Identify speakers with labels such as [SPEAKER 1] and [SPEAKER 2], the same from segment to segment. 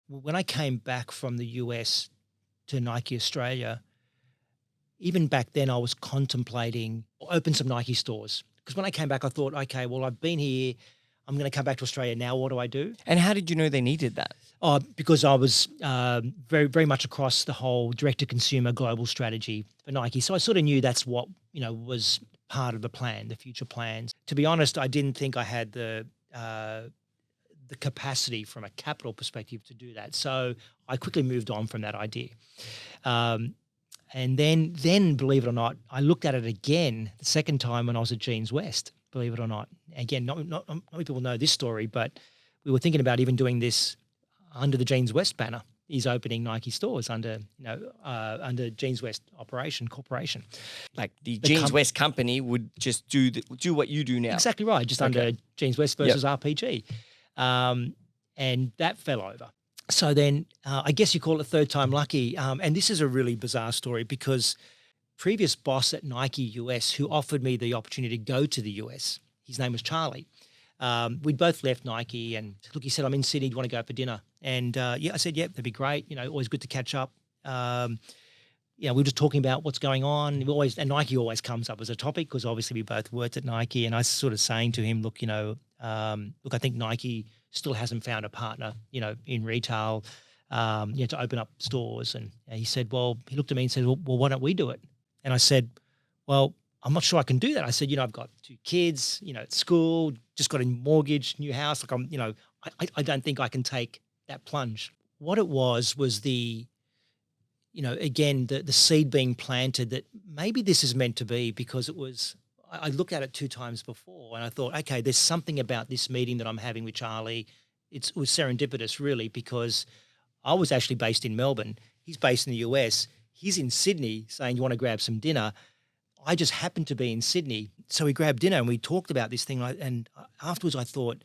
[SPEAKER 1] when I came back from the US to Nike Australia, even back then I was contemplating open some Nike stores. Because when I came back, I thought, okay, well, I've been here. I'm going to come back to Australia now. What do I do?
[SPEAKER 2] And how did you know they needed that?
[SPEAKER 1] Because I was very, very much across the whole direct-to-consumer global strategy for Nike. So I sort of knew that's what, was part of the plan, the future plans. To be honest, I didn't think I had the capacity from a capital perspective to do that. So I quickly moved on from that idea. And then, believe it or not, I looked at it again the second time when I was at Jeans West, believe it or not. Again, not many people know this story, but we were thinking about even doing this under the Jeans West banner. He's opening Nike stores under Jeans West corporation.
[SPEAKER 2] Like the Jeans West company would just do what you do now.
[SPEAKER 1] Exactly right, just under Jeans West versus RPG. And that fell over. So then I guess you call it third time lucky. And this is a really bizarre story because previous boss at Nike US who offered me the opportunity to go to the US, his name was Charlie. We'd both left Nike and look, he said, I'm in Sydney, do you want to go for dinner? And I said, that'd be great. Always good to catch up. We were just talking about what's going on. And Nike always comes up as a topic because obviously we both worked at Nike. And I was sort of saying to him, look, I think Nike still hasn't found a partner, in retail, to open up stores. And he said, he looked at me and said, well, why don't we do it? And I said, well, I'm not sure I can do that. I said, I've got 2 kids, at school, just got a mortgage, new house. Like I don't think I can take that plunge. What it was the, again, the seed being planted that maybe this is meant to be because I looked at it 2 times before and I thought, okay, there's something about this meeting that I'm having with Charlie. It was serendipitous really because I was actually based in Melbourne. He's based in the US. He's in Sydney saying, you want to grab some dinner? I just happened to be in Sydney. So we grabbed dinner and we talked about this thing. And afterwards I thought,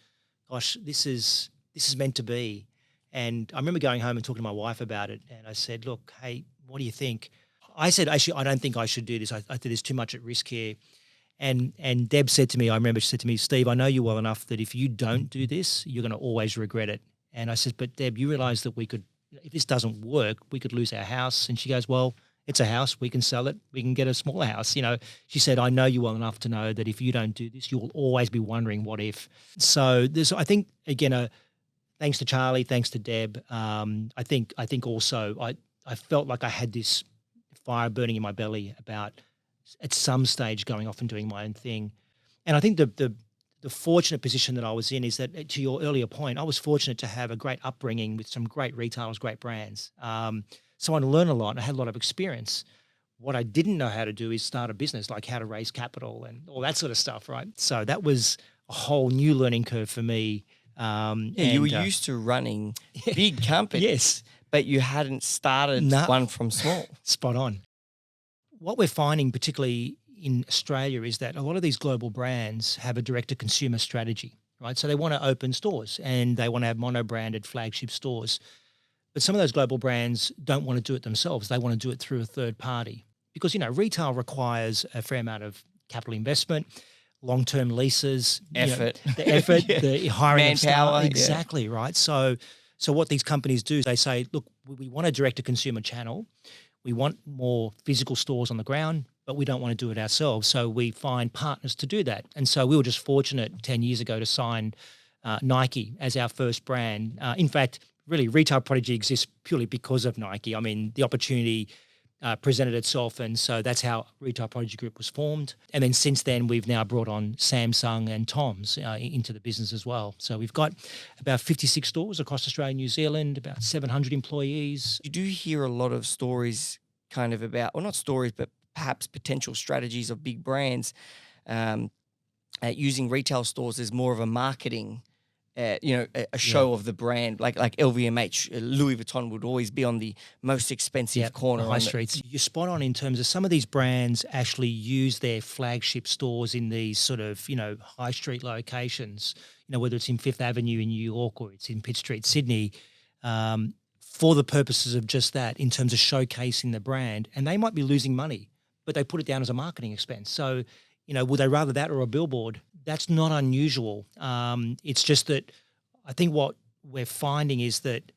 [SPEAKER 1] gosh, this is meant to be. And I remember going home and talking to my wife about it. And I said, look, hey, what do you think? I said, actually, I don't think I should do this. I think there's too much at risk here. And Deb said to me, I remember she said to me, Steve, I know you well enough that if you don't do this, you're going to always regret it. And I said, but Deb, you realize that if this doesn't work, we could lose our house. And she goes, well, it's a house. We can sell it. We can get a smaller house. She said, I know you well enough to know that if you don't do this, you will always be wondering what if. So I think, again, thanks to Charlie, thanks to Deb, I think also I felt like I had this fire burning in my belly about at some stage going off and doing my own thing. And I think the fortunate position that I was in is that, to your earlier point, I was fortunate to have a great upbringing with some great retailers, great brands. So I learned a lot and I had a lot of experience. What I didn't know how to do is start a business, like how to raise capital and all that sort of stuff, right? So that was a whole new learning curve for me.
[SPEAKER 2] You were used to running big companies.
[SPEAKER 1] Yes.
[SPEAKER 2] But you hadn't started one from small.
[SPEAKER 1] Spot on. What we're finding, particularly in Australia, is that a lot of these global brands have a direct-to-consumer strategy, right? So they want to open stores and they want to have mono-branded flagship stores. But some of those global brands don't want to do it themselves. They want to do it through a third party because, retail requires a fair amount of capital investment, long-term leases,
[SPEAKER 2] effort,
[SPEAKER 1] the hiring
[SPEAKER 2] manpower,
[SPEAKER 1] of staff. Exactly, right? So what these companies do is they say, look, we want a direct-to-consumer channel. We want more physical stores on the ground, but we don't want to do it ourselves. So we find partners to do that. And so we were just fortunate 10 years ago to sign Nike as our first brand. In fact, really, Retail Prodigy exists purely because of Nike. I mean, the opportunity presented itself, and so that's how Retail Prodigy Group was formed. And then since then, we've now brought on Samsung and Tom's into the business as well. So we've got about 56 stores across Australia and New Zealand, about 700 employees.
[SPEAKER 2] You do hear a lot of stories kind of about, or not stories, but perhaps potential strategies of big brands using retail stores as more of a marketing a show of the brand, like LVMH, Louis Vuitton would always be on the most expensive corner.
[SPEAKER 1] High streets. You're spot on in terms of some of these brands actually use their flagship stores in these sort of, high street locations, whether it's in Fifth Avenue in New York or it's in Pitt Street, Sydney, for the purposes of just that in terms of showcasing the brand. And they might be losing money, but they put it down as a marketing expense. So, would they rather that or a billboard? That's not unusual. It's just that I think what we're finding is that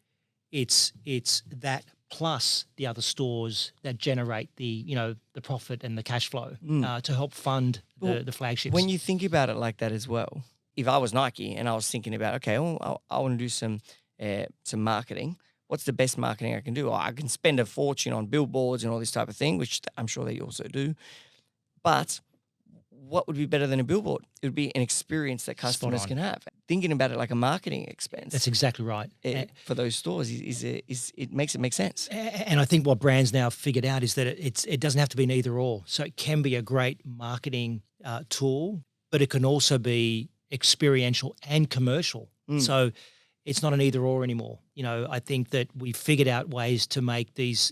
[SPEAKER 1] it's that plus the other stores that generate the profit and the cash flow to help fund the flagships.
[SPEAKER 2] When you think about it like that as well, if I was Nike and I was thinking about, okay, well, I want to do some marketing. What's the best marketing I can do? I can spend a fortune on billboards and all this type of thing, which I'm sure they also do. But what would be better than a billboard? It would be an experience that customers can have. Thinking about it like a marketing expense.
[SPEAKER 1] That's exactly right.
[SPEAKER 2] For those stores, it makes it make sense.
[SPEAKER 1] And I think what brands now figured out is that it doesn't have to be an either or. So it can be a great marketing tool, but it can also be experiential and commercial. So it's not an either or anymore. I think that we figured out ways to make these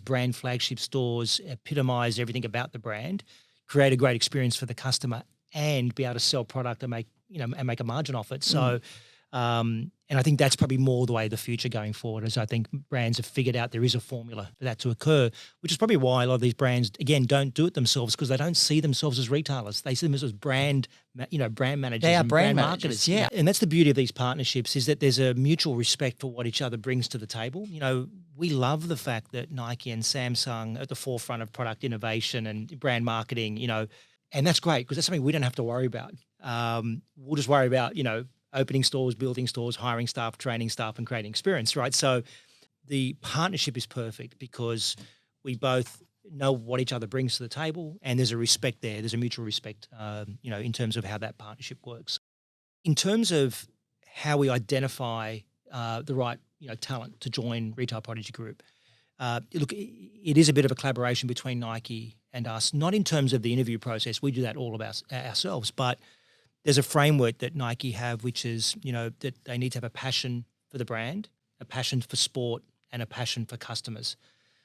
[SPEAKER 1] brand flagship stores epitomize everything about the brand, create a great experience for the customer, and be able to sell product and make a margin off it. So, and I think that's probably more the way of the future going forward, as I think brands have figured out there is a formula for that to occur, which is probably why a lot of these brands, again, don't do it themselves, because they don't see themselves as retailers. They see them as brand managers.
[SPEAKER 2] They are
[SPEAKER 1] and
[SPEAKER 2] brand
[SPEAKER 1] marketers.
[SPEAKER 2] Yeah.
[SPEAKER 1] And that's the beauty of these partnerships, is that there's a mutual respect for what each other brings to the table. We love the fact that Nike and Samsung are at the forefront of product innovation and brand marketing, and that's great, because that's something we don't have to worry about. We'll just worry about, opening stores, building stores, hiring staff, training staff, and creating experience, right? So the partnership is perfect because we both know what each other brings to the table, and there's a respect there. There's a mutual respect, in terms of how that partnership works. In terms of how we identify the right, talent to join Retail Prodigy Group, look, it is a bit of a collaboration between Nike and us, not in terms of the interview process. We do that all about ourselves, but there's a framework that Nike have, which is, that they need to have a passion for the brand, a passion for sport, and a passion for customers.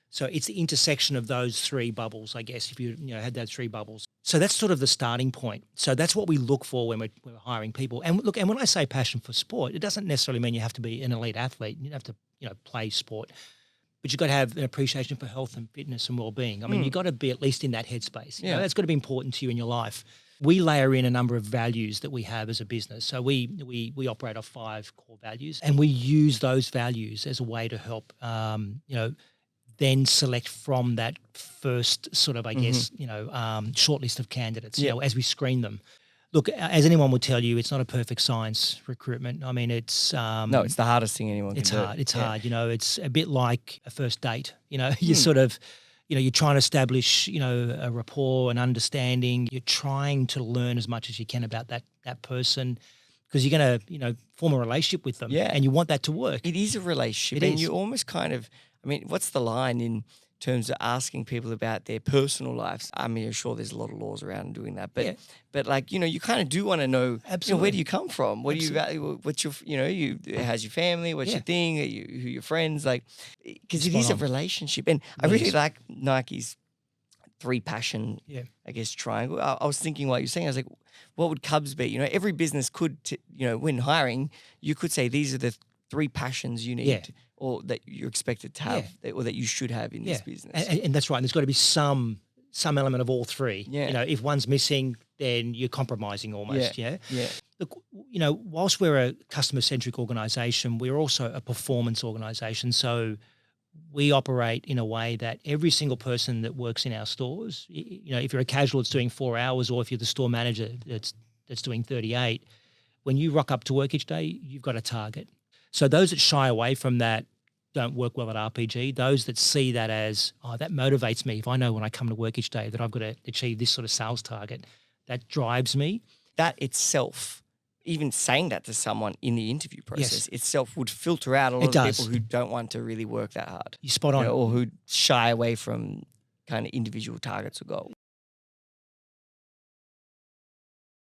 [SPEAKER 1] So it's the intersection of those three bubbles, I guess, if you had those three bubbles. So that's sort of the starting point. So that's what we look for when we're hiring people. And look, and when I say passion for sport, it doesn't necessarily mean you have to be an elite athlete. You don't have to, play sport. But you've got to have an appreciation for health and fitness and well-being. I mean, you've got to be at least in that headspace. That's got to be important to you in your life. We layer in a number of values that we have as a business. So we operate off 5 core values, and we use those values as a way to help, then select from that first sort of, I guess, short list of candidates, as we screen them. Look, as anyone will tell you, it's not a perfect science, recruitment. I mean, it's
[SPEAKER 2] no, it's the hardest thing anyone can do.
[SPEAKER 1] It's hard. It's a bit like a first date. You sort of, you're trying to establish, a rapport, an understanding. You're trying to learn as much as you can about that person, because you're going to, form a relationship with them, and you want that to work.
[SPEAKER 2] It is a relationship, and you almost kind of, what's the line in terms of asking people about their personal lives? I mean, sure, there's a lot of laws around doing that, but like, you kind of do want to know, where do you come from? What do you value? What's your, how's your family? What's your thing? Who are your friends? Like, because it is a relationship. And I really like Nike's 3 passion, I guess, triangle. I was thinking while you were saying, I was like, what would CUB's be? Every business could, when hiring, you could say these are the 3 passions you need or that you're expected to have or that you should have in this business.
[SPEAKER 1] And that's right. And there's got to be some element of all 3. If one's missing, then you're compromising almost. Look, whilst we're a customer-centric organisation, we're also a performance organisation. So we operate in a way that every single person that works in our stores, if you're a casual that's doing 4 hours, or if you're the store manager that's doing 38, when you rock up to work each day, you've got a target. So those that shy away from that don't work well at RPG. Those that see that as, that motivates me. If I know when I come to work each day that I've got to achieve this sort of sales target, that drives me.
[SPEAKER 2] That itself, even saying that to someone in the interview process itself would filter out a lot of people who don't want to really work that hard.
[SPEAKER 1] You're spot on.
[SPEAKER 2] Or who shy away from kind of individual targets or goals.